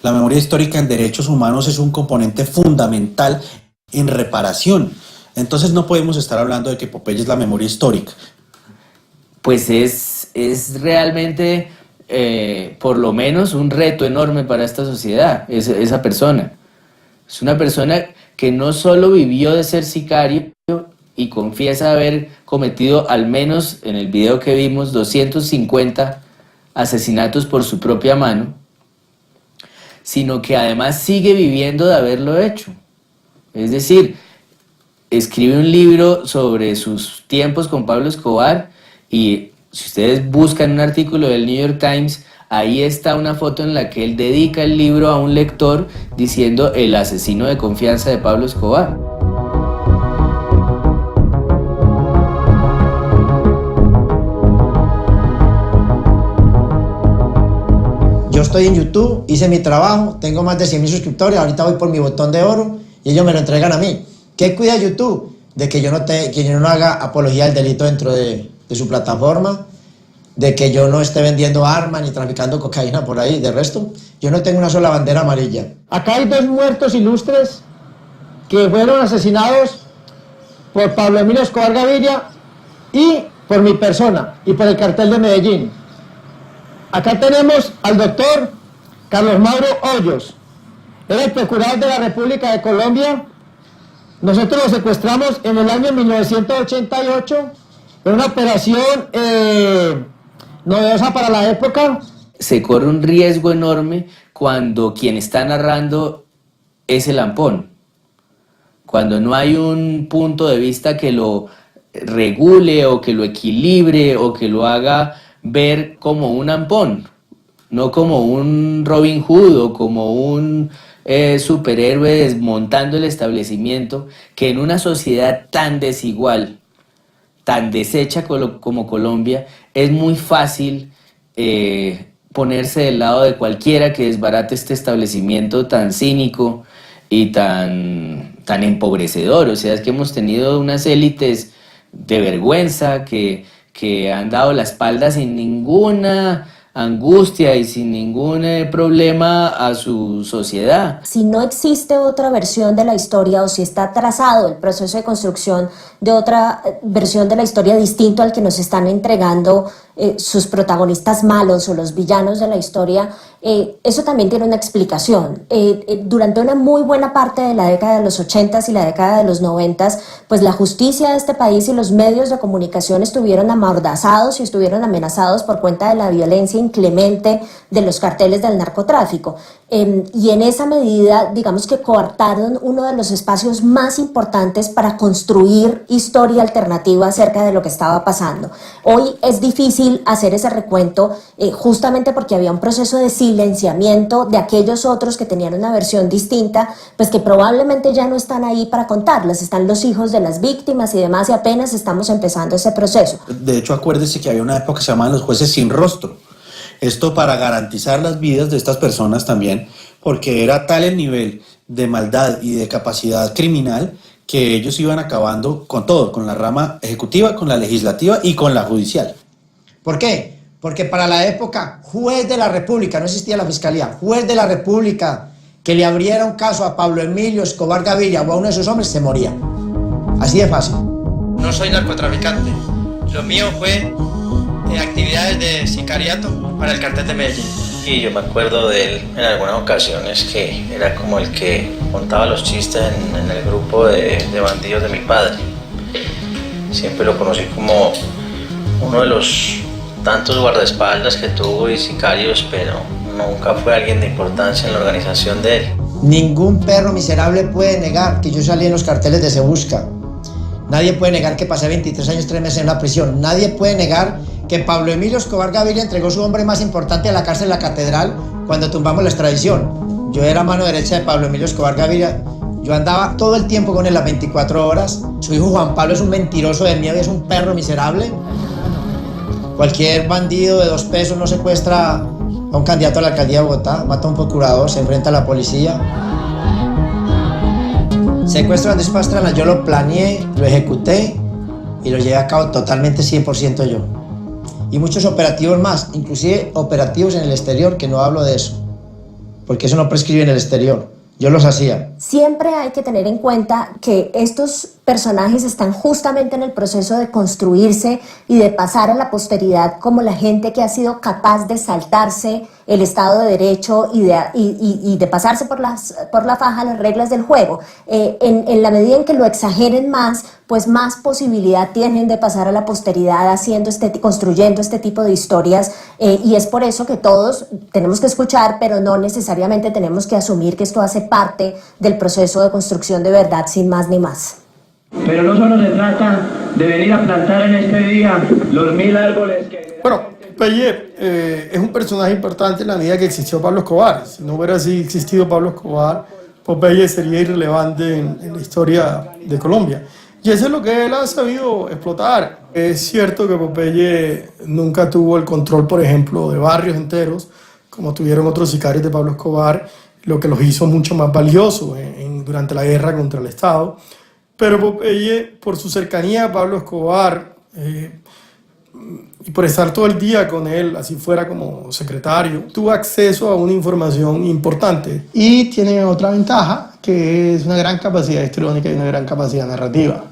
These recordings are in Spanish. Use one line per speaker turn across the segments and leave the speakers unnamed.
La memoria histórica en derechos humanos es un componente fundamental en reparación. Entonces no podemos estar hablando de que Popeye es la memoria histórica.
Pues es realmente, por lo menos, un reto enorme para esta sociedad, esa persona. Es una persona que no solo vivió de ser sicario y confiesa haber cometido, al menos en el video que vimos, 250 asesinatos por su propia mano, sino que además sigue viviendo de haberlo hecho. Es decir, escribe un libro sobre sus tiempos con Pablo Escobar y si ustedes buscan un artículo del New York Times, ahí está una foto en la que él dedica el libro a un lector diciendo el asesino de confianza de Pablo Escobar.
Yo estoy en YouTube, hice mi trabajo, tengo más de 100.000 suscriptores, ahorita voy por mi botón de oro y ellos me lo entregan a mí. ¿Qué cuida YouTube? De que yo no haga apología del delito dentro de su plataforma, de que yo no esté vendiendo armas ni traficando cocaína por ahí. De resto, yo no tengo una sola bandera amarilla. Acá hay 2 muertos ilustres que fueron asesinados por Pablo Emilio Escobar Gaviria y por mi persona y por el cartel de Medellín. Acá tenemos al doctor Carlos Mauro Hoyos, era el procurador de la República de Colombia. Nosotros lo secuestramos en el año 1988, en una operación novedosa para la época.
Se corre un riesgo enorme cuando quien está narrando es el ampón, cuando no hay un punto de vista que lo regule o que lo equilibre o que lo haga ver como un ampón, no como un Robin Hood o como un superhéroe desmontando el establecimiento, que en una sociedad tan desigual, tan deshecha como Colombia, es muy fácil ponerse del lado de cualquiera que desbarate este establecimiento tan cínico y tan empobrecedor. O sea, es que hemos tenido unas élites de vergüenza que han dado la espalda sin ninguna angustia y sin ningún problema a su sociedad.
Si no existe otra versión de la historia o si está trazado el proceso de construcción de otra versión de la historia distinto al que nos están entregando sus protagonistas malos o los villanos de la historia, eso también tiene una explicación. Durante una muy buena parte de la década de los 80s y la década de los 90s, pues la justicia de este país y los medios de comunicación estuvieron amordazados y estuvieron amenazados por cuenta de la violencia inclemente de los carteles del narcotráfico. Y en esa medida, digamos que coartaron uno de los espacios más importantes para construir historia alternativa acerca de lo que estaba pasando. Hoy es difícil hacer ese recuento justamente porque había un proceso de silenciamiento de aquellos otros que tenían una versión distinta, pues que probablemente ya no están ahí para contarlas, están los hijos de las víctimas y demás, y apenas estamos empezando ese proceso.
De hecho, acuérdese que había una época que se llamaban los jueces sin rostro. Esto para garantizar las vidas de estas personas también, porque era tal el nivel de maldad y de capacidad criminal que ellos iban acabando con todo, con la rama ejecutiva, con la legislativa y con la judicial.
¿Por qué? Porque para la época, juez de la República, no existía la fiscalía, juez de la República que le abriera un caso a Pablo Emilio Escobar Gaviria o a uno de sus hombres, se moría. Así de fácil.
No soy narcotraficante. Lo mío fue actividades de sicariato para el cartel de Medellín.
Y yo me acuerdo de él en algunas ocasiones que era como el que montaba los chistes en el grupo de bandidos de mi padre. Siempre lo conocí como uno de los tantos guardaespaldas que tuvo y sicarios, pero nunca fue alguien de importancia en la organización de él.
Ningún perro miserable puede negar que yo salí en los carteles de Se Busca. Nadie puede negar que pasé 23 años, 3 meses en la prisión. Nadie puede negar que Pablo Emilio Escobar Gaviria entregó su hombre más importante a la cárcel La Catedral cuando tumbamos la extradición. Yo era mano derecha de Pablo Emilio Escobar Gaviria. Yo andaba todo el tiempo con él las 24 horas. Su hijo Juan Pablo es un mentiroso de miedo y es un perro miserable. Cualquier bandido de 2 pesos no secuestra a un candidato a la alcaldía de Bogotá, mata a un procurador, se enfrenta a la policía. Secuestro de Andrés Pastrana, yo lo planeé, lo ejecuté y lo llevé a cabo totalmente 100% yo. Y muchos operativos más, inclusive operativos en el exterior, que no hablo de eso. porque eso no prescribe en el exterior. Yo los hacía.
Siempre hay que tener en cuenta que estos personajes están justamente en el proceso de construirse y de pasar a la posteridad como la gente que ha sido capaz de saltarse el Estado de Derecho y de pasarse por la faja las reglas del juego. En la medida en que lo exageren más, pues más posibilidad tienen de pasar a la posteridad construyendo este tipo de historias, y es por eso que todos tenemos que escuchar, pero no necesariamente tenemos que asumir que esto hace parte del proceso de construcción de verdad, sin más ni más.
Pero no solo se trata de venir a plantar en este día los 1000 árboles que...
Bueno, Popeye es un personaje importante en la medida que existió Pablo Escobar. Si no hubiera existido Pablo Escobar, Popeye sería irrelevante en la historia de Colombia. Y eso es lo que él ha sabido explotar. Es cierto que Popeye nunca tuvo el control, por ejemplo, de barrios enteros, como tuvieron otros sicarios de Pablo Escobar, lo que los hizo mucho más valiosos durante la guerra contra el Estado. Pero Popeye, por su cercanía a Pablo Escobar y por estar todo el día con él, así fuera como secretario, tuvo acceso a una información importante. Y tiene otra ventaja, que es una gran capacidad histriónica y una gran capacidad narrativa.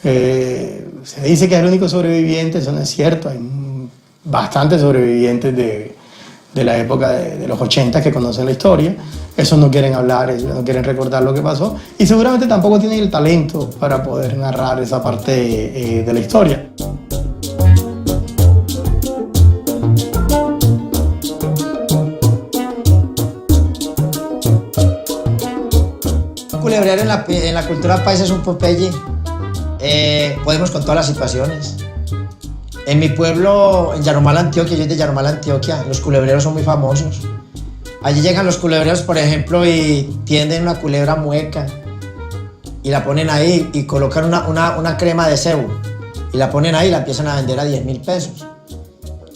Se dice que es el único sobreviviente, eso no es cierto. Hay bastantes sobrevivientes de la época de los 80 que conocen la historia. Esos no quieren hablar, esos no quieren recordar lo que pasó, y seguramente tampoco tienen el talento para poder narrar esa parte de la historia.
Culebrero en la cultura paisa es un Popeye. Podemos con todas las situaciones. En mi pueblo, en Yarumal, Antioquia, yo soy de Yarumal, Antioquia, los culebreros son muy famosos. Allí llegan los culebreros, por ejemplo, y tienden una culebra mueca y la ponen ahí y colocan una crema de cebo y la ponen ahí y la empiezan a vender a 10.000 pesos.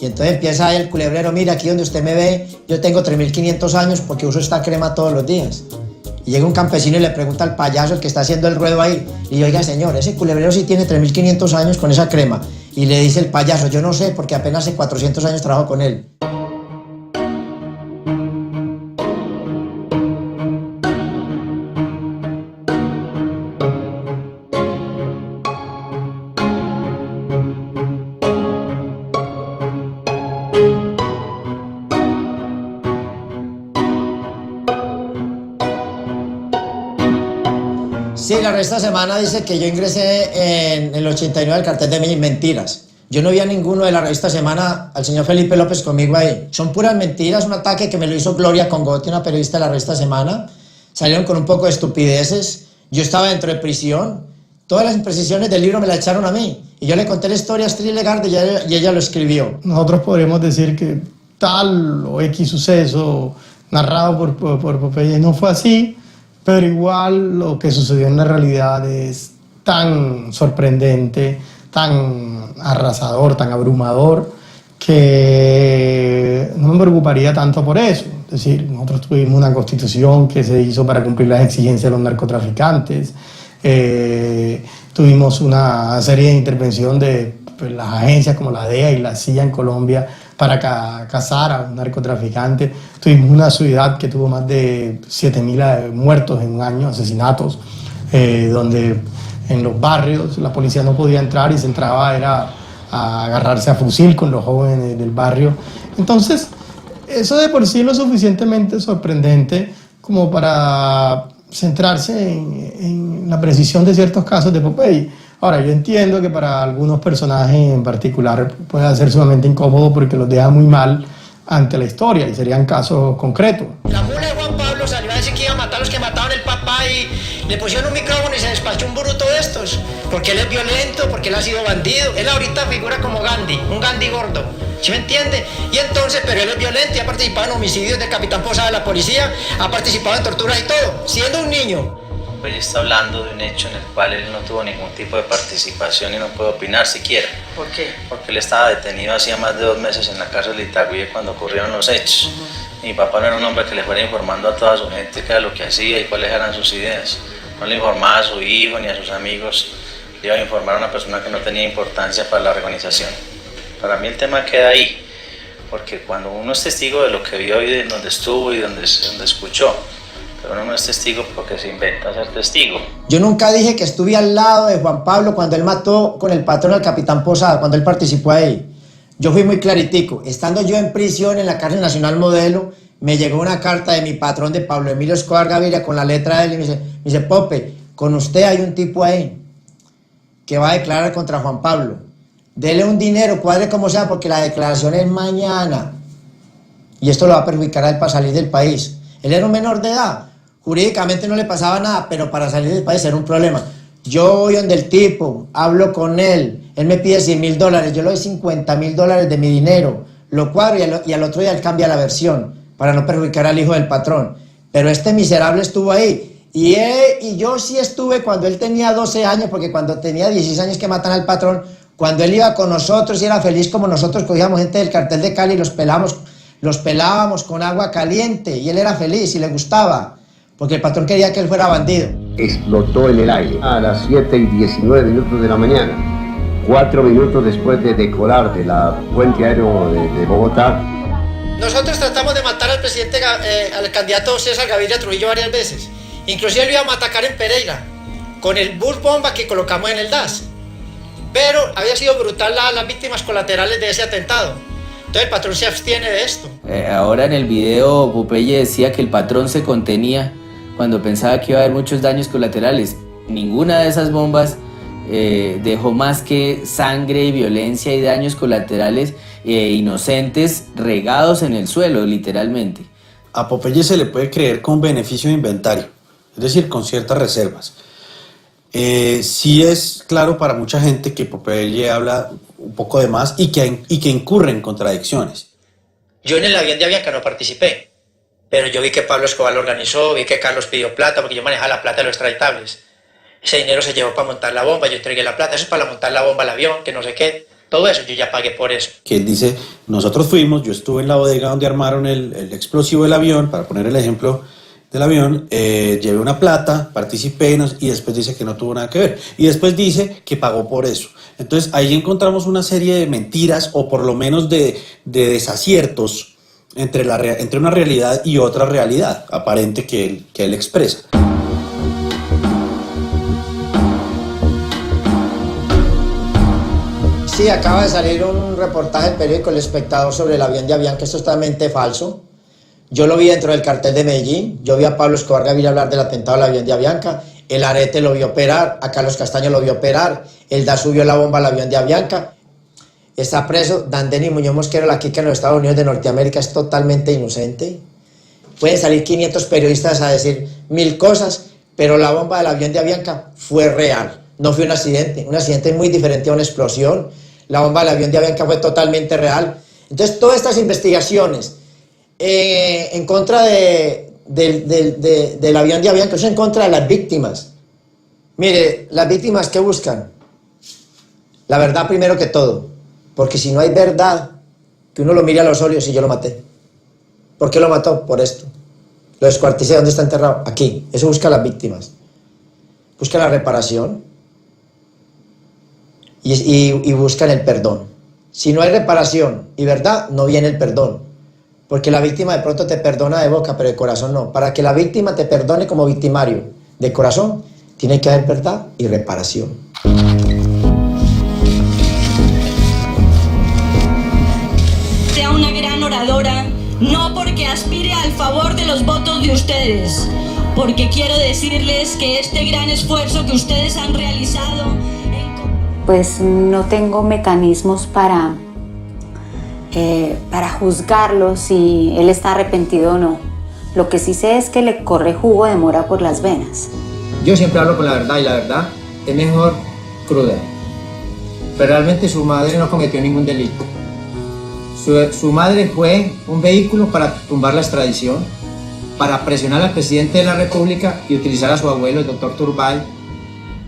Y entonces empieza ahí el culebrero: mira, aquí donde usted me ve, yo tengo 3.500 años porque uso esta crema todos los días. Y llega un campesino y le pregunta al payaso, el que está haciendo el ruedo ahí, y oiga, señor, ese culebrero sí tiene 3.500 años con esa crema. Y le dice el payaso: yo no sé, porque apenas hace 400 años trabajo con él. Sí, la revista Semana dice que yo ingresé en el 89 al cartel de Medellín. Mentiras. Yo no vi a ninguno de la revista Semana, al señor Felipe López conmigo ahí. Son puras mentiras, un ataque que me lo hizo Gloria Congote, una periodista de la revista Semana. Salieron con un poco de estupideces. Yo estaba dentro de prisión. Todas las imprecisiones del libro me las echaron a mí. Y yo le conté la historia a Astrid Legarde y ella lo escribió.
Nosotros podríamos decir que tal o X suceso narrado por Popeye no fue así, pero igual lo que sucedió en la realidad es tan sorprendente, tan arrasador, tan abrumador, que no me preocuparía tanto por eso. Es decir, nosotros tuvimos una constitución que se hizo para cumplir las exigencias de los narcotraficantes, tuvimos una serie de intervención de las agencias como la DEA y la CIA en Colombia para cazar a un narcotraficante. Tuvimos una ciudad que tuvo más de 7.000 muertos en un año, asesinatos, donde en los barrios la policía no podía entrar y se entraba era a agarrarse a fusil con los jóvenes del barrio. Entonces, eso de por sí es lo suficientemente sorprendente como para centrarse en la precisión de ciertos casos de Popeye. Ahora, yo entiendo que para algunos personajes en particular puede ser sumamente incómodo porque los deja muy mal ante la historia y serían casos concretos.
La mula de Juan Pablo salió a decir que iba a matar a los que mataban el papá y le pusieron un micrófono y se despachó un bruto de estos. Porque él es violento, porque él ha sido bandido. Él ahorita figura como Gandhi, un Gandhi gordo. ¿Sí me entiende? Y entonces, pero él es violento y ha participado en homicidios del capitán Posada de la policía, ha participado en torturas y todo, siendo un niño.
Pues ella está hablando de un hecho en el cual él no tuvo ningún tipo de participación y no puede opinar siquiera.
¿Por qué?
Porque él estaba detenido hacía más de 2 meses en la cárcel de Itagüí cuando ocurrieron los hechos. Mi papá no era un hombre que le fuera informando a toda su gente qué era lo que hacía y cuáles eran sus ideas. No le informaba a su hijo ni a sus amigos. Le iba a informar a una persona que no tenía importancia para la organización. Para mí el tema queda ahí. porque cuando uno es testigo de lo que vio y de donde estuvo y donde escuchó, pero uno no es testigo porque se inventa ser testigo.
Yo nunca dije que estuve al lado de Juan Pablo cuando él mató con el patrón al capitán Posada, cuando él participó ahí. Yo fui muy claritico. Estando yo en prisión en la cárcel Nacional Modelo, me llegó una carta de mi patrón, de Pablo Emilio Escobar Gaviria, con la letra de él, y me dice, Pope, con usted hay un tipo ahí que va a declarar contra Juan Pablo. Dele un dinero, cuadre como sea, porque la declaración es mañana. Y esto lo va a perjudicar a él para salir del país. Él era un menor de edad. Jurídicamente no le pasaba nada, pero para salir del país era un problema. Yo voy donde el tipo, hablo con él me pide $100,000, yo le doy $50,000 de mi dinero, lo cuadro y al otro día él cambia la versión para no perjudicar al hijo del patrón. Pero este miserable estuvo ahí. Y yo sí estuve cuando él tenía 12 años, porque cuando tenía 16 años que matan al patrón, cuando él iba con nosotros y era feliz como nosotros, cogíamos gente del cartel de Cali y los pelábamos con agua caliente, y él era feliz y le gustaba, porque el patrón quería que él fuera bandido.
Explotó en el aire a las 7:19 de la mañana, 4 minutos después de decolar de la puente aéreo de Bogotá.
Nosotros tratamos de matar al presidente, al candidato César Gaviria Trujillo varias veces. Inclusive lo íbamos a atacar en Pereira, con el bus bomba que colocamos en el DAS. Pero había sido brutal las víctimas colaterales de ese atentado. Entonces el patrón se abstiene de esto.
Ahora en el video Popeye decía que el patrón se contenía cuando pensaba que iba a haber muchos daños colaterales. Ninguna de esas bombas dejó más que sangre y violencia y daños colaterales inocentes regados en el suelo, literalmente.
A Popeye se le puede creer con beneficio de inventario, es decir, con ciertas reservas. Sí es claro para mucha gente que Popeye habla un poco de más y que incurre en contradicciones.
Yo en el avión de Avianca no participé, pero yo vi que Pablo Escobar lo organizó, vi que Carlos pidió plata, porque yo manejaba la plata de los extraditables. Ese dinero se llevó para montar la bomba, yo entregué la plata, eso es para montar la bomba al avión, que no sé qué, todo eso, yo ya pagué por eso.
Que él dice, nosotros fuimos, yo estuve en la bodega donde armaron el explosivo del avión, para poner el ejemplo del avión, llevé una plata, participé y después dice que no tuvo nada que ver. Y después dice que pagó por eso. Entonces ahí encontramos una serie de mentiras o por lo menos de desaciertos entre una realidad y otra realidad aparente que él expresa.
Sí, acaba de salir un reportaje del periódico El Espectador sobre el avión de Avianca, esto es totalmente falso. Yo lo vi dentro del cartel de Medellín, yo vi a Pablo Escobar Gaviria hablar del atentado del avión de Avianca, el Arete lo vio operar, a Carlos Castaño lo vio operar, el DAS subió la bomba al avión de Avianca. Está preso Dandeni Muñoz Mosquero, la Kika en los Estados Unidos de Norteamérica, es totalmente inocente. Pueden salir 500 periodistas a decir 1000 cosas, pero la bomba del avión de Avianca fue real, no fue un accidente es muy diferente a una explosión. La bomba del avión de Avianca fue totalmente real. Entonces, todas estas investigaciones en contra del avión de Avianca, eso en contra de las víctimas. Mire, las víctimas, ¿qué buscan? La verdad primero que todo. Porque si no hay verdad, que uno lo mire a los ojos y si yo lo maté. ¿Por qué lo mató? Por esto. Lo descuarticé, ¿dónde está enterrado? Aquí. Eso busca a las víctimas. Busca la reparación. Y buscan el perdón. Si no hay reparación y verdad, no viene el perdón. Porque la víctima de pronto te perdona de boca, pero de corazón no. Para que la víctima te perdone como victimario de corazón, tiene que haber verdad y reparación.
Sea una gran oradora, no porque aspire al favor de los votos de ustedes, porque quiero decirles que este gran esfuerzo que ustedes han realizado...
Pues no tengo mecanismos para juzgarlo si él está arrepentido o no. Lo que sí sé es que le corre jugo de mora por las venas.
Yo siempre hablo con la verdad y la verdad es mejor cruda. Pero realmente su madre no cometió ningún delito. Su madre fue un vehículo para tumbar la extradición, para presionar al presidente de la República y utilizar a su abuelo, el doctor Turbay,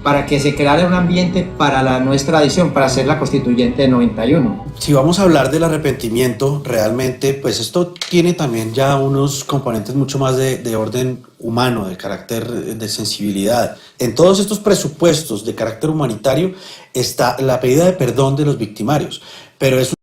para que se creara un ambiente para la no extradición, para hacer la constituyente de 91.
Si vamos a hablar del arrepentimiento, realmente, pues esto tiene también ya unos componentes mucho más de orden humano, de carácter de sensibilidad. En todos estos presupuestos de carácter humanitario está la pedida de perdón de los victimarios, pero es